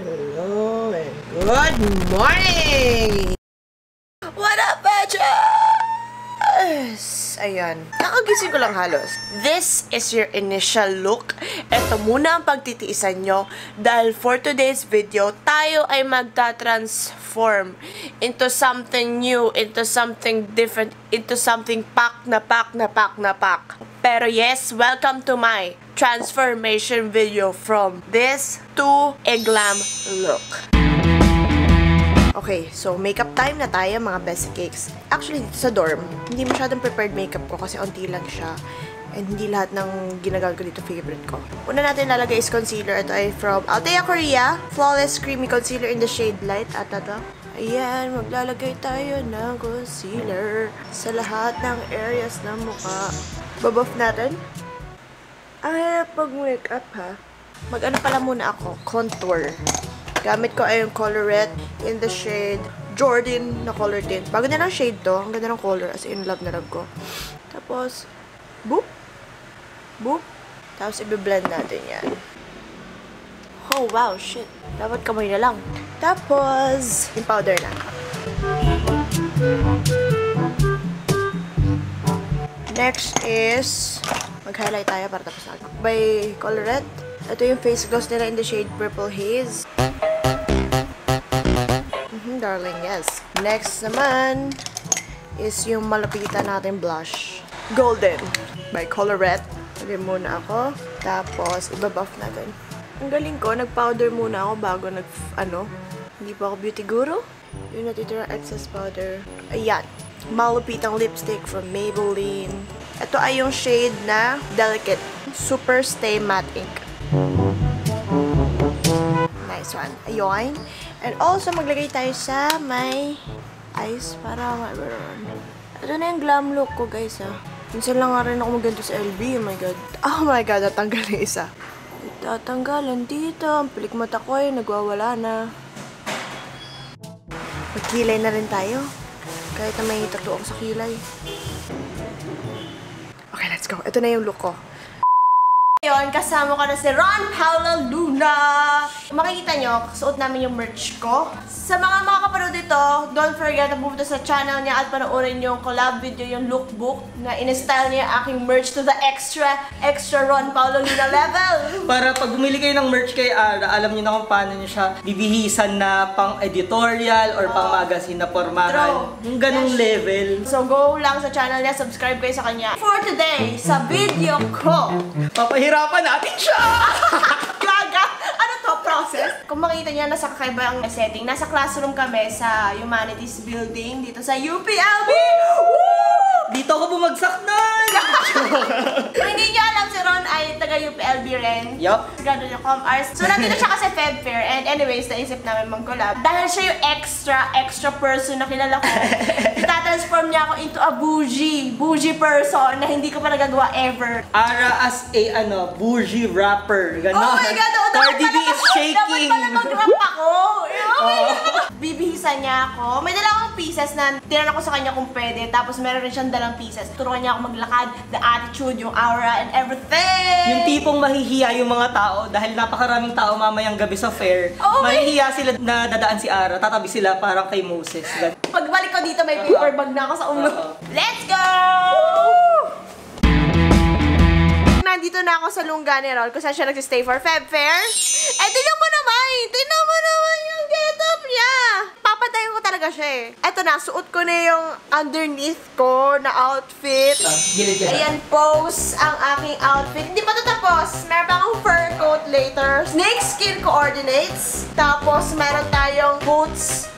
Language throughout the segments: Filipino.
Hello and good morning! What up, bitches? Ayan. Nakagising ko lang halos. This is your initial look. Ito muna ang pagtitiisan nyo dahil for today's video, tayo ay magta-transform into something new, into something different, into something pack na pack na pack na pack. Pero yes, welcome to my transformation video from this to a glam look. Okay, so makeup time na tayo mga best cakes. Actually, dito sa dorm, hindi masyadong prepared makeup ko kasi onti lang siya. And hindi lahat ng ginagamit ko dito favorite ko. Una natin lalagay is concealer. Ito ay from Altea Korea. Flawless Creamy Concealer in the shade Light. At ito. Ayan, maglalagay tayo ng concealer sa lahat ng areas ng mukha. Babuff natin. Ang hirap pag-makeup ha. Mag-ano pala muna ako? Contour. Gamit ko ay yung Colorette in the shade Jordan na color tint. Bago na ng shade to. Ang ganda ng color. As in, love na love ko. Tapos, boop. Boop. Tapos, i-blend natin yan. Oh, wow, shit. Dapat kamay na lang. Tapos, yung powder na. Next is, mag-highlight tayo para tapos na. By Colorette. Ito yung face gloss nila in the shade Purple Haze. Darling, yes. Next naman is yung malapitan natin blush. Golden by Colorette. Lagay muna ako. Tapos, ibabuff natin. Ang galing ko, nag-powder muna ako bago hindi pa ako beauty guru. Yung natitira excess powder. Ayan. Malupitang lipstick from Maybelline. Ito ay yung shade na Delicate. Super Stay Matte Ink. Nice one. Ayun. And also, maglagay tayo sa may eyes para ma-burn. Ito na yung glam look ko, guys, ha. Minsan lang nga rin ako magganto sa LB. Oh my God. Oh my God, natanggal na isa. Tatanggalan dito. Ang pilik mata ko ay nagwawala na. Magkilay na rin tayo. Kahit na may tattoo ako sa kilay. Okay, let's go. Ito na yung look ko. Ngayon, kasama ko na si Ron Paulo Luna. Makikita nyo, suot namin yung merch ko. Sa mga makakapanood dito, don't forget na pumunta sa channel niya at panoorin yung collab video, yung lookbook na in-style niya aking merch to the extra Ron Paulo Luna level. Para pag bumili kayo ng merch kay Ara, alam niyo na kung paano niyo siya bibihisan na pang-editorial or pang-magazine na pormahan. Yung ganong level. So go lang sa channel niya, subscribe kayo sa kanya. For today, sa video ko, papahirapan natin siya! Gaga! Ano to? Process? Kung makita niya, nasa kakaibang setting. Nasa classroom kami sa Humanities Building dito sa UPLB! Woo! Dito ako bumagsak nun! Kung hindi niyo alam, si Ron ay taga UPLB rin. Yup. Graduate ng Com Arts. So, nandito siya kasi Feb Fair. And anyways, naisip namin mag-collab. Dahil siya yung extra person na kilala ko. Itatransform niya ako into a bougie person na hindi ko pa nagagawa ever. Ara as a, bougie rapper. Ganon. Oh my God! Cardi B is shaking! Dapat pala mag-rap ako! Bibihisan niya ako. May dalawang pieces na tinanong ko sa kanya kung pwede. Tapos meron rin siyang dalang pieces. Turuan niya ako maglakad, the attitude, yung aura, and everything! Yung tipong mahihiya yung mga tao dahil napakaraming tao mamayang gabi sa fair. Oh, mahihiya sila na dadaan si Ara. Tatabi sila parang kay Moses. Pagbalik ko dito, may paper bag na ako sa ulo. Let's go! Nandito na ako sa Lungga ni Ron kung saan siya nagsistay for Feb Fair. Eh, tignan mo naman yung get-up niya. Papatayin ko talaga siya eh. Eto na, suot ko na yung underneath ko na outfit. Ayan, pose ang aking outfit. Hindi pa ito tapos. Meron pa akong fur coat later. Snake skin coordinates. Tapos, meron tayong boots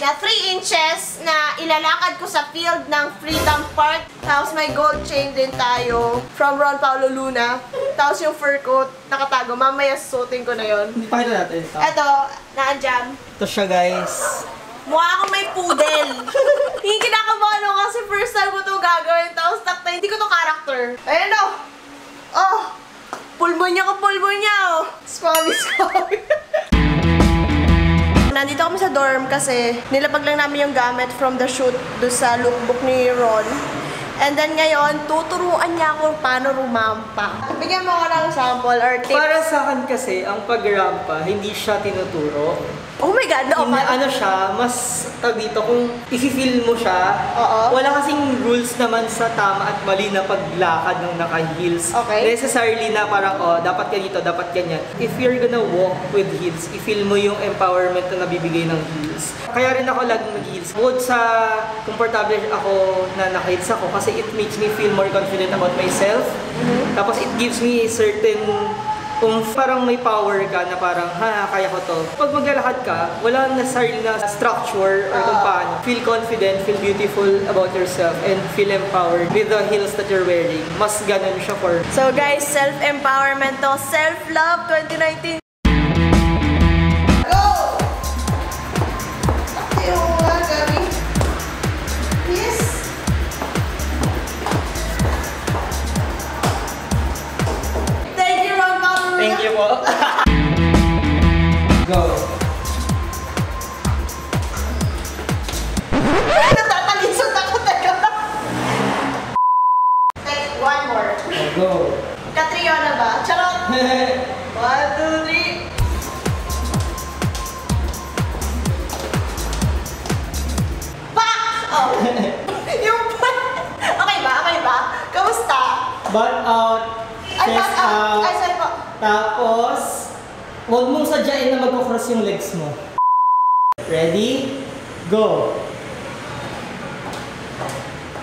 na 3 inches na ilalakad ko sa field ng Freedom Park. Tapos may gold chain din tayo from Ron Paulo Luna. Tapos yung fur coat, nakatago. Mamaya susuotin ko na yon. Pakita natin ito. Eto, naandyan. Ito siya, guys. Mukha akong may poodle. Hindi kinakabahan ako kasi first time ko ito gagawin. Tapos takta, hindi ko to character. Ayan o. Oh, pulmonya ko, oh. Swami. Nandito kami sa dorm kasi nilapag lang namin yung gamit from the shoot do sa lookbook ni Ron. And then ngayon, tuturuan niya ako paano rumampa. Bigyan mo ako ng sample or tips. Para sa akin kasi, ang pagrampa, hindi siya tinuturo. Oh my God, no. Ano siya, mas dito kung i-feel mo siya, wala kasing rules naman sa tama at mali na paglakad ng naka-heels. Okay. Necessarily na parang, dapat ganito, dapat ganyan. If you're gonna walk with heels, i-feel mo yung empowerment na nabibigay ng heels. Kaya rin ako laging mag-heels. Bukod sa komportable ako na naka-heels ako kasi it makes me feel more confident about myself. Tapos it gives me a certain kung parang may power ka na parang, kaya ko to. Pag maglalakad ka, wala necessarily na structure or kung paano. Feel confident, feel beautiful about yourself, and feel empowered with the heels that you're wearing. Mas ganun siya for. So guys, self-empowerment to, self-love 2019. Go! Tayo nga, Gabi. Yes! Thank you, Ron Paulo. Thank you po. Go. Natatalisod ako talaga. Take one more. Go. Catriona ba? Charot! 1, 2, 3. Pak! Oh. Yung pak. Okay ba? Okay ba? Kamusta? Butt out. Ay, Chest back out. out. Ay, sorry po. Tapos, huwag mong sadyain na mag-cross yung legs mo. Ready? Go!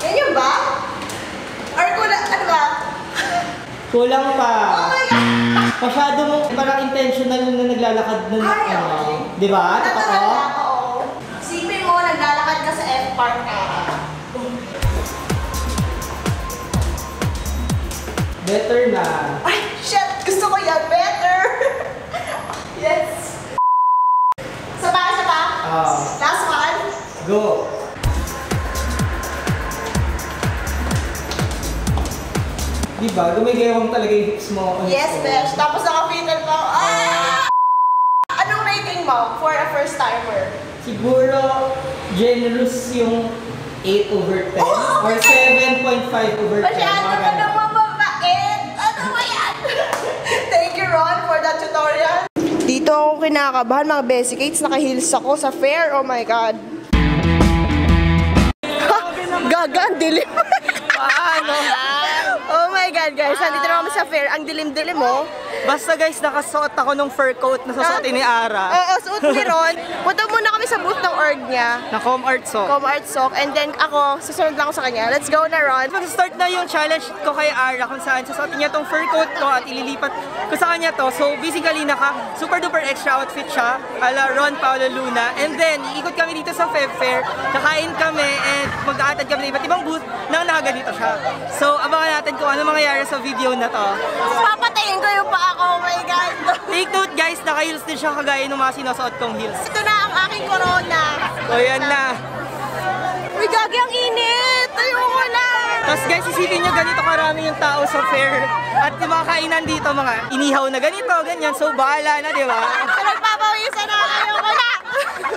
Yan yung ba? Or kulang, ano ba? Kulang pa. Oh my God! Masyado mong parang intentional na naglalakad ng Ay, okay. Di ba? Totoo? Natatagal ako, oo. Isipin mo, naglalakad ka sa F-Park ka. Better na. Ay, shit! Gusto ko yan better! Yes! Saba, saba? Last one? Go! Diba? Gumigayawang talaga yung hips mo. Yes, besh. Tapos naka-fitted pa ako. Ah! Anong rating mo for a first-timer? Siguro, generous yung 8 over 10 Oh, or 7.5 over 10. Masyado mga ka ganun. nang mababait! Ano ba yan? Thank you, Ron, for that tutorial. Dito ako kinakabahan, mga basicates. Naka-heels ako sa fair. Oh my God. Ha! Gaga, ang dilim. Paano? Oh my God, guys. Nandito na kami sa fair. Ang dilim-dilim, oh. Basta guys, nakasuot ako ng fur coat na susuotin ni Ara. Oo, suot ni Ron. Punta muna kami sa booth ng org niya. Na Com Art Sock. Com Art Sock. And then ako, susunod lang ako sa kanya. Let's go na, Ron. Mag-start na yung challenge ko kay Ara kung saan susuotin niya tong fur coat ko at ililipat ko sa kanya to. So basically, naka super duper extra outfit siya ala Ron Paulo Luna. And then, iikot kami dito sa Feb Fair, kakain kami and mag-aatad kami ng iba't ibang booth nang nakaganito siya. So abangan natin kung ano mangyayari sa video na to. Papatayin ko yung paa ko. Oh my God. Take note guys, naka-heels din siya kagaya ng mga sinusuot kong heels. Ito na ang aking corona. So yan na. Uy, gagi, ang init. Ayoko na. Tapos guys, isipin nyo ganito karami yung tao sa fair. At yung mga kainan dito, mga inihaw na ganito, ganyan. So bahala na, di ba? Nagpapawisan na. Ayoko na.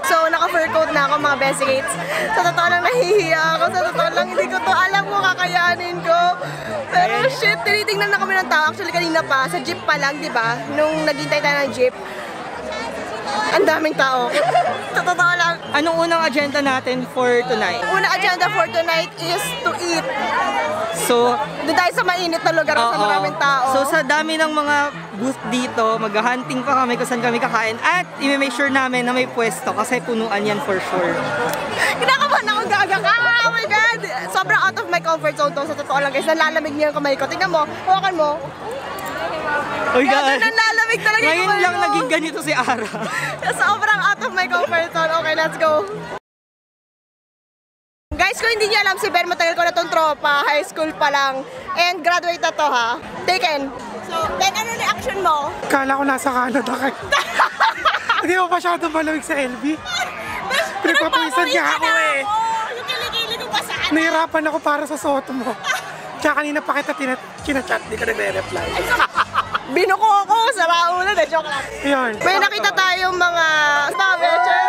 So, naka-fur coat na ako, mga basicates. Sa totoo lang, nahihiya ako. Sa totoo lang, hindi ko to alam kung kakayanin ko. Pero shit, tinitingnan na kami ng tao. Actually, kanina pa, sa jeep pa lang, di ba? Nung naghintay tayo ng jeep, ang daming tao. Sa totoo lang. Anong unang agenda natin for tonight? Unang agenda for tonight is to eat. So, Doon tayo sa mainit na lugar sa maraming tao. So sa dami ng mga booth dito, mag-hunting pa kami kung saan kami kakain at i-make sure namin na may pwesto kasi punuan yan for sure. Kinakabahan ako, gaga ka! Oh my God! Sobrang out of my comfort zone to. Sa totoo lang guys, nalalamig niyo yung kamay ko. Tingnan mo, hawakan mo. Oy, Gaga, nalalamig talaga yung ngayon kamay lang ko. naging ganito si Ara. Sobrang out of my comfort zone. Okay, let's go. Guys, kung hindi niyo alam, si Ben, matagal ko na tong tropa. High school pa lang. And graduate na to, ha? Taken. So, Ben, ano reaction mo? Kala ko nasa Canada kayo. Hindi mo masyadong malamig sa LB. Pinagpapawisan niya ako eh. Yung kilikili ko pa saan? Nahirapan ako para sa suot mo. Tsaka kanina pa kita kinachat, di ka nagre-reply. Binuko ako sa maulan eh, joke lang. Yun. May nakita tayong mga bitches.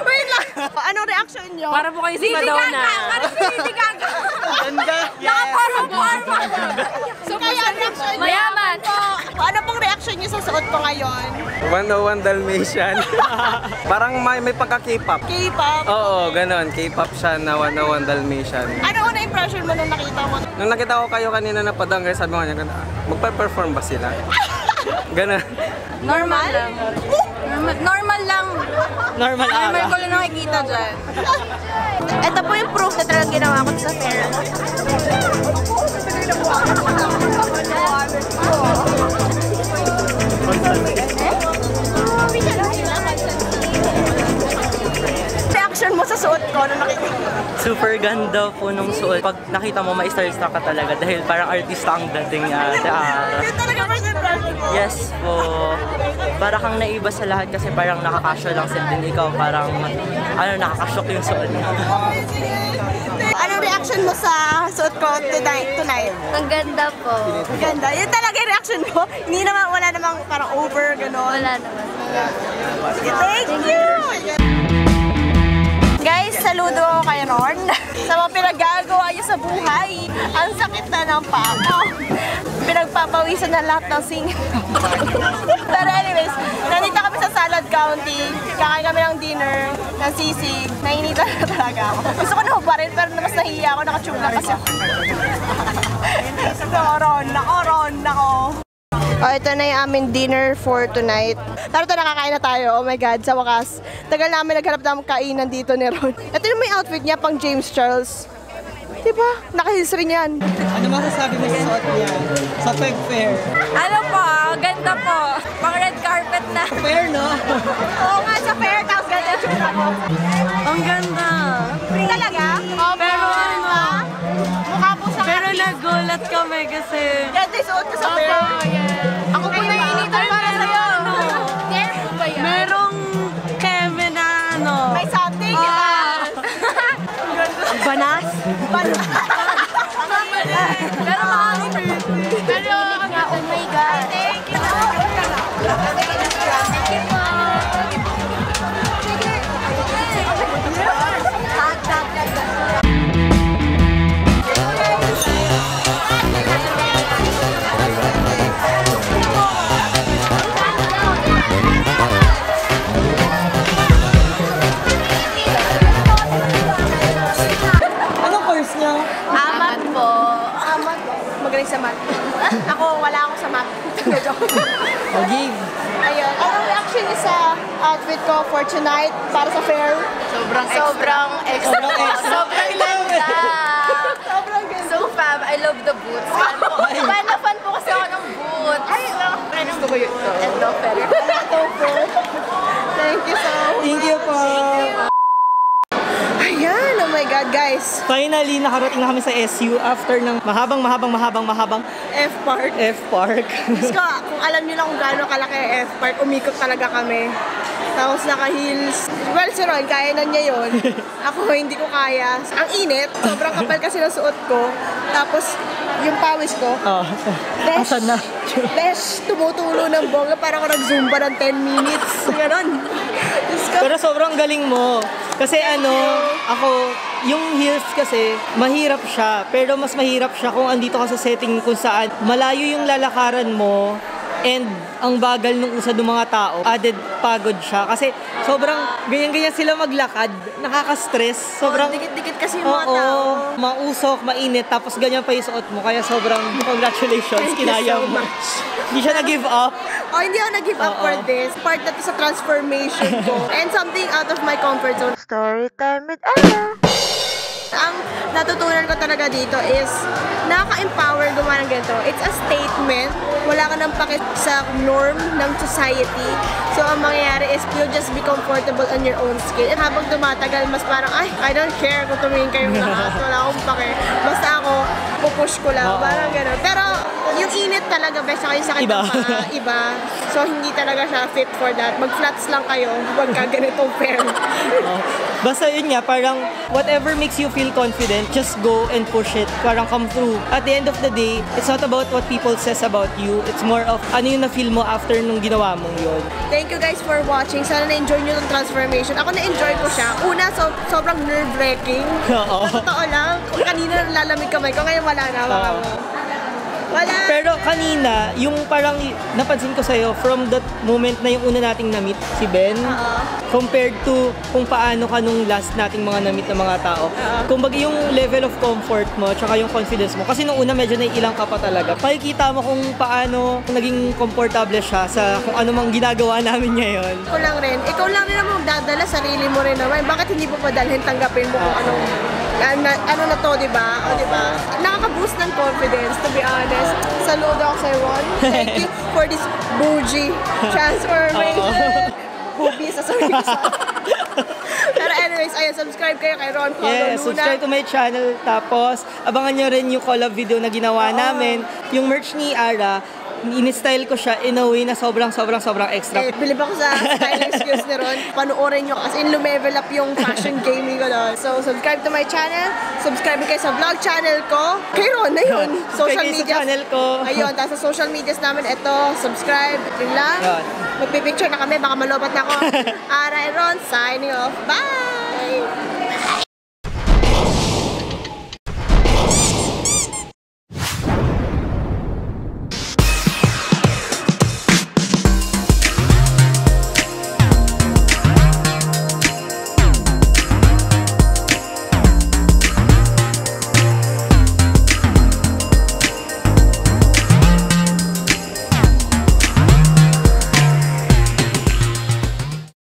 Wait lang. Anong reaction nyo? Para po kayo si Madonna. Para si Lady Gaga. Ganda! Nakaparang-parma. So, kaya reaction nyo? Mayaman. Ano pong reaction nyo sa suot ko ngayon? 101 Dalmatian. Parang may pagka-K-pop. K-pop? Oo, ganon. K-pop siya na 101 Dalmatian. Ano una impression mo nung nakita mo? Nung nakita ko kayo kanina na padangay, sabi ko niya, magpa-perform ba sila? Ganon. Normal lang. Normal lang. Normal Normal aga. ko lang nakikita dyan. Ito po yung proof na talagang ginawa ko sa fair. Reaction mo sa suot ko nung nakita mo? Super ganda po nung suot. Pag nakita mo, ma-stars ka talaga dahil parang artista ang dating Yun talaga first impression mo? Yes po. Para kang naiba sa lahat kasi parang nakakasya lang sa din ikaw. Parang, nakakashock yung suot niya. Anong reaction mo sa suot ko tonight? Ang ganda po. Ganda. Yun talaga yung reaction mo? Hindi naman, wala namang parang over, gano'n. Wala naman. Sige, thank you! Guys, saludo ako kay Ron sa mga pinagagawa niyo sa buhay. Ang sakit na ng paa ko. Pinagpapawisan na lahat ng singing. Pero anyways, nandito kami sa Salad County. Kakain kami ng dinner, ng sisig. Nainitan na talaga ako. Gusto ko na hubarin pero mas nahiya ako. Nakachula kasi ako. Ron, nako. Oh, ito na yung aming dinner for tonight. Tara to, nakakain na tayo. Oh my God, sa wakas. Tagal namin naghanap ng kainan dito ni Ron. Ito yung may outfit niya, pang James Charles. Diba? Naka-heels rin yan. Ano masasabi mo sa suot niya? Sa Peg Fair? Ano po, ganda po. Pang red carpet na. Fair, no? Oo nga, sa fair, tapos ganda yung tsura ko. Ang ganda. Talaga? Oh, pero ano? Mukha po sa Pero nagulat kami kasi... Ganda yung suot ko sa fair. Ako po nainitan para sa'yo. Dare po ba yan? Merong Kevin na May something, diba? Banas? Pero makakita. Pero nga, oh my God. Thank you. Thank you po. Anong course niya? Amat po. Amat. Magaling sa math. Ako, wala akong sa math. Mag-give. Ayun. Anong reaction niyo sa outfit ko for tonight para sa fair? Sobrang extra. Sobrang extra. Sobrang ganda. Sobrang ganda. So fab. I love the boots. Fan na fan po kasi ako ng boots. Ay, gusto ko yun. Ito, pero. Thank you so much. Thank you po. Ayan, oh my God, guys. Finally, nakarating na kami sa SU after ng mahabang F-Park. F-Park. Diyos ko, kung alam niyo lang kung gaano kalaki ang F-Park, umikot talaga kami. Tapos naka-heels. Well, si Ron, kaya na niya yun. Ako, hindi ko kaya. Ang init, sobrang kapal kasi ng suot ko. Tapos, yung pawis ko, Oh, asan na? besh, tumutulo ng bongga. Parang ako nag-zumba ng 10 minutes. Ganon. Diyos ko. Pero sobrang galing mo. Kasi ako, yung heels kasi, mahirap siya. Pero mas mahirap siya kung andito ka sa setting kung saan malayo yung lalakaran mo and ang bagal nung usad ng mga tao. Added pagod siya. Kasi sobrang ganyan-ganyan sila maglakad. Nakaka-stress. Sobrang... Dikit-dikit kasi yung mga Oo, tao. mausok, mainit, tapos ganyan pa yung suot mo. Kaya sobrang congratulations, Thank you kinaya so mo. much. Hindi siya nag-give up. Oh, hindi ako nag-give up for this. Part na to sa transformation ko. And something out of my comfort zone. Story time with Ella. Ang natutunan ko talaga dito is nakaka-empower gumawa ng ganito. It's a statement. Wala ka nang pakit sa norm ng society. So, ang mangyayari is you'll just be comfortable on your own skin. And habang tumatagal, mas parang, ay, I don't care kung tumingin kayong lahat. Wala akong pake. Basta ako, pupush ko lang. Parang gano'n. Pero, Yung init talaga, best saka yung sakit Iba. ng paa, iba. So, hindi talaga siya fit for that. Mag-flats lang kayo, huwag ka ganitong fair. Basta yun nga, parang whatever makes you feel confident, just go and push it. Parang come through. At the end of the day, it's not about what people says about you. It's more of ano yung na-feel mo after nung ginawa mong yun. Thank you guys for watching. Sana na-enjoy nyo yung transformation. Ako na-enjoy ko siya. Una, sobrang nerve-wracking. Oo. Sa totoo lang, kanina lalamig kamay ko, ngayon wala na. Baka mo. Wala. Pero kanina, yung parang napansin ko sa'yo, from that moment na yung una nating na-meet si Ben, compared to kung paano ka nung last nating mga na-meet na mga tao, kumbaga yung level of comfort mo, tsaka yung confidence mo, kasi nung una medyo naiilang ka pa talaga, makikita mo kung paano naging komportable siya sa kung ano mang ginagawa namin ngayon. Ikaw lang rin naman magdadala, sarili mo rin naman. Bakit hindi mo padalhin, tanggapin mo kung ano na to, di ba? O, di ba? Nakaka-boost ng confidence, to be honest. Saludo ako sa Ron. Thank you for this bougie transformation. Boobies sa sarili. Pero anyways, ayun, subscribe kayo kay Ron Paulo Luna. Subscribe to my channel. Tapos, abangan nyo rin yung collab video na ginawa namin. Yung merch ni Ara, in-style ko siya in a way na sobrang extra. Bilib ako sa styling skills ni Ron. Panoorin nyo kasi lumevel up yung fashion gaming ko doon. So, subscribe to my channel. Subscribe kayo sa vlog channel ko. Kay Ron, ayun. Social Kaya media. sa channel ko. Ayun, tapos sa social medias namin, ito, subscribe. Yun lang. Yun. Magpipicture na kami, baka malobat na ako. Ara and Ron, signing off. Bye!